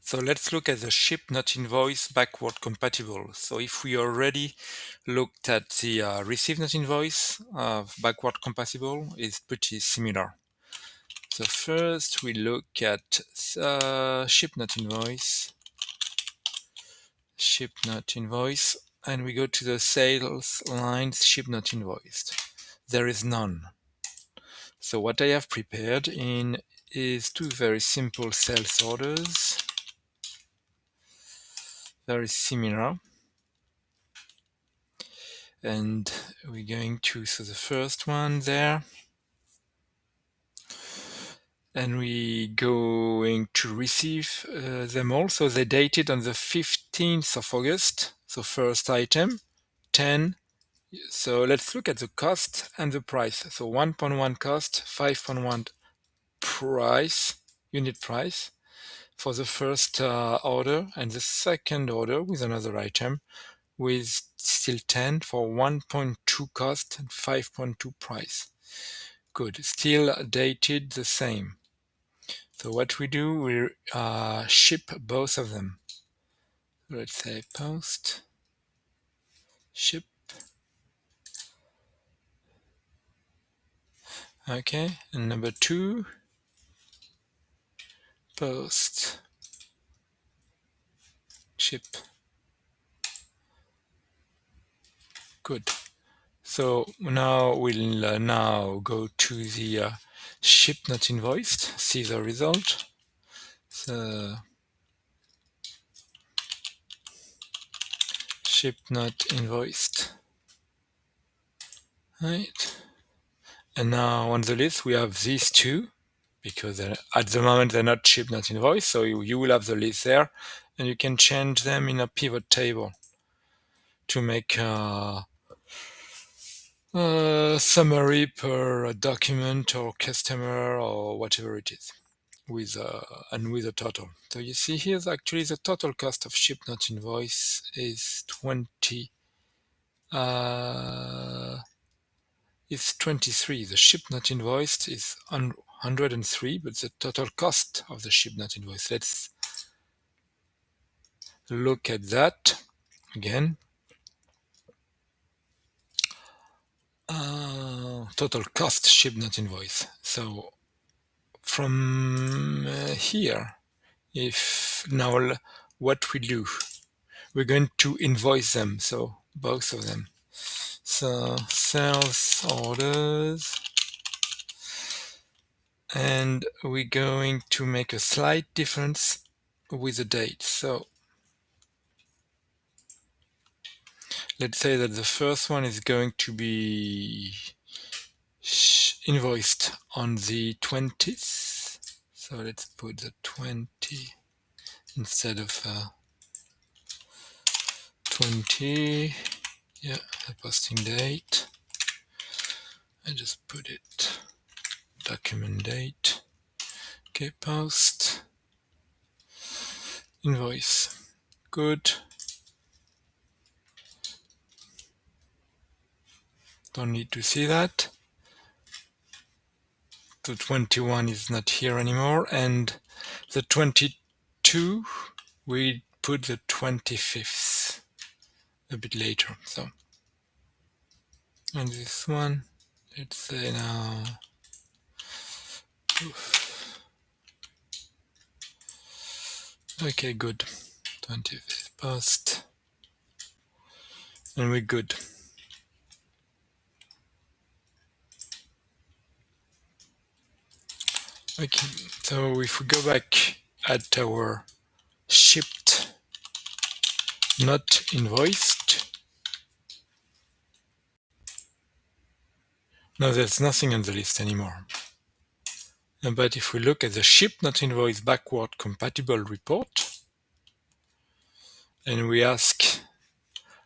So let's look at the ship not invoice backward compatible. So if we already looked at the receive not invoice backward compatible, is pretty similar. So first we look at ship not invoice, and we go to the sales lines ship not invoiced. There is none. So what I have prepared is two very simple sales orders, very similar. And we're going to, so the first one there, and we going to receive them all. So they dated on the 15th of August. So first item, 10. So let's look at the cost and the price. So 1.1 cost, 5.1 price, unit price for the first order, and the second order with another item with still 10 for 1.2 cost and 5.2 price. Good, still dated the same. So what we do, we ship both of them. Let's say post, ship. Okay, and number 2, post, ship. Good. So now we'll now go to the ship not invoiced, see the result. So ship not invoiced. Right. And now on the list we have these two, because at the moment they're not ship not invoiced, so you will have the list there, and you can change them in a pivot table to make a summary per document or customer or whatever it is, with a total. So you see here actually the total cost of ship not invoice is 23. The ship not invoiced is 103, but the total cost of the ship not invoiced. Let's look at that again. Total cost ship not invoice. So from here, if now what we do, we're going to invoice them, so both of them. So sales orders, and we're going to make a slight difference with the date. So let's say that the first one is going to be invoiced on the 20th. So let's put the 20 instead of 20. Yeah, the posting date. I just put it document date. Okay, post invoice. Good. Don't need to see that. The 21 is not here anymore, and the 22 we put the 25th a bit later. So, and this one, let's say now, okay, good, 25th post, and we're good. Okay, so if we go back at our shipped not invoiced, now there's nothing on the list anymore. But if we look at the ship not invoiced backward compatible report, and we ask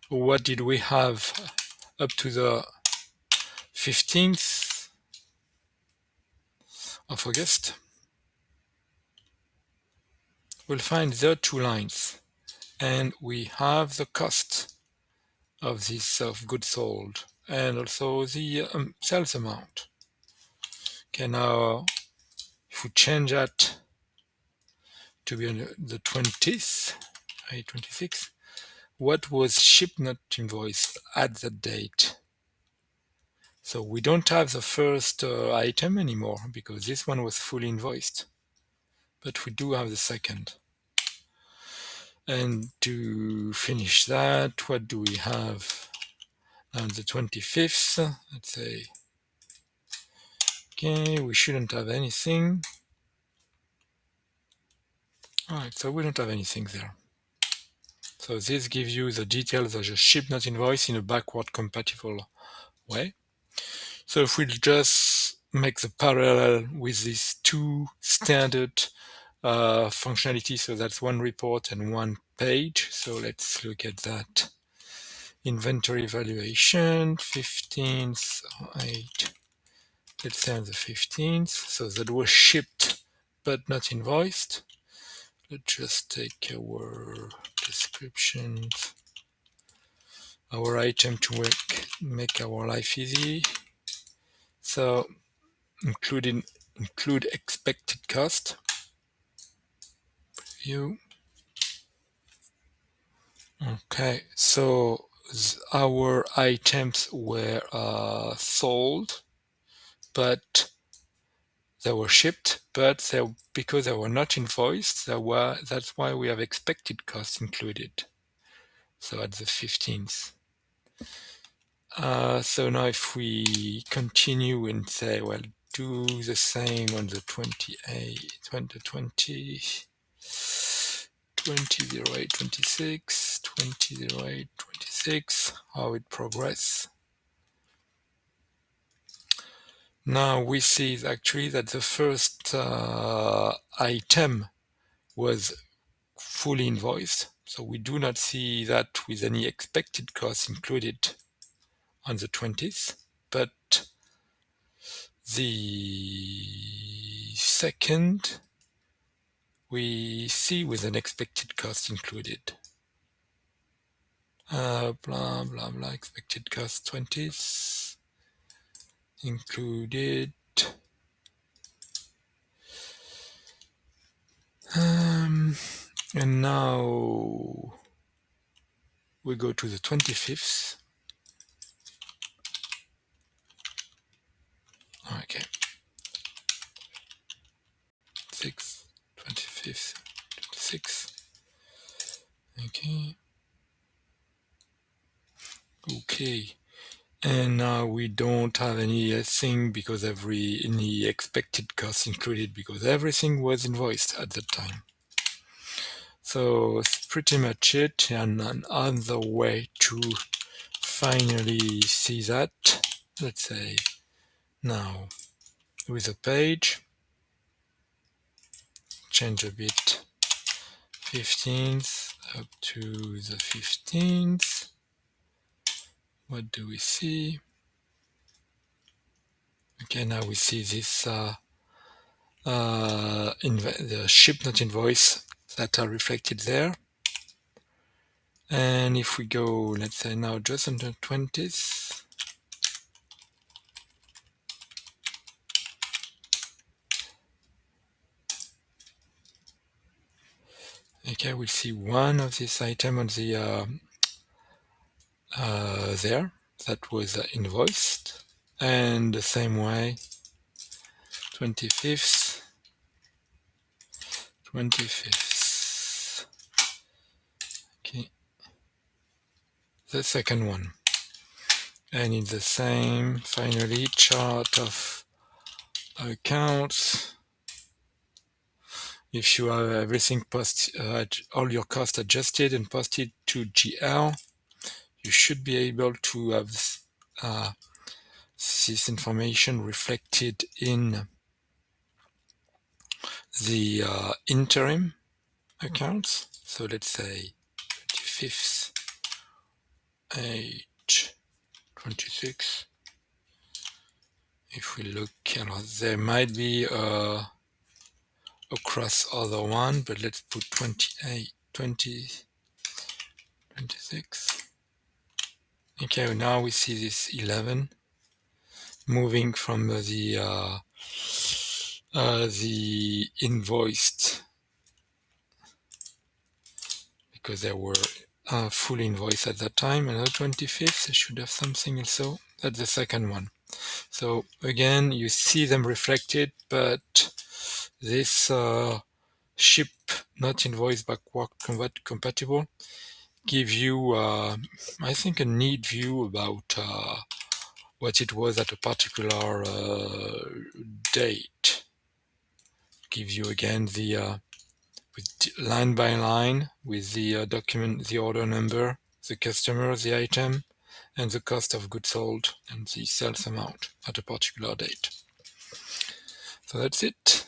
what did we have up to the 15th of August, we'll find the two lines, and we have the cost of this of goods sold and also the sales amount. Okay, now if we change that to be on the 20th, 26th. What was shipped not invoiced at that date? So we don't have the first item anymore because this one was fully invoiced, but we do have the second. And to finish that, what do we have on the 25th? Let's say, okay, we shouldn't have anything. All right, so we don't have anything there. So this gives you the details of the ship not invoice in a backward compatible way. So if we just make the parallel with these two standard functionalities, so that's one report and one page. So let's look at that. Inventory valuation, 15th, 8, let's say on the 15th. So that was shipped but not invoiced. Let's just take our descriptions, our item to make our life easy. So include expected cost. View. Okay, so our items were sold, but they were shipped, but because they were not invoiced, that's why we have expected costs included. So at the 15th. So now if we continue and say, well, do the same on the 28th, 2020, 2008, 26, 2008, 26, how it progress. Now we see actually that the first item was fully invoiced. So we do not see that with any expected costs included on the 20th, but the second we see with an expected cost included. Blah, blah, blah, expected cost 20th included. And now we go to the 25th. Okay. 6th, 25th, 26th. Okay. Okay. And now we don't have anything because any expected costs included because everything was invoiced at that time. So it's pretty much it. And another way to finally see that, let's say now with a page, change a bit, 15th up to the 15th. What do we see? Okay, now we see this the ship not invoice that are reflected there. And if we go, let's say now just on the 20th, okay, we'll see one of this item on the there that was invoiced, and the same way 25th, okay, the second one, and in the same finally chart of accounts. If you have everything all your costs adjusted and posted to GL, you should be able to have this information reflected in the interim accounts. So let's say 25th, 8, 26. If we look, there might be across other one, but let's put 28, 20, 26. Okay, now we see this 11 moving from the invoiced because they were full invoice at that time. And the 25th, I should have something also. That's the second one. So again, you see them reflected, but this ship not invoiced backward compatible give you, I think, a neat view about what it was at a particular date. Give you again the with line by line with the document, the order number, the customer, the item, and the cost of goods sold and the sales amount at a particular date. So that's it.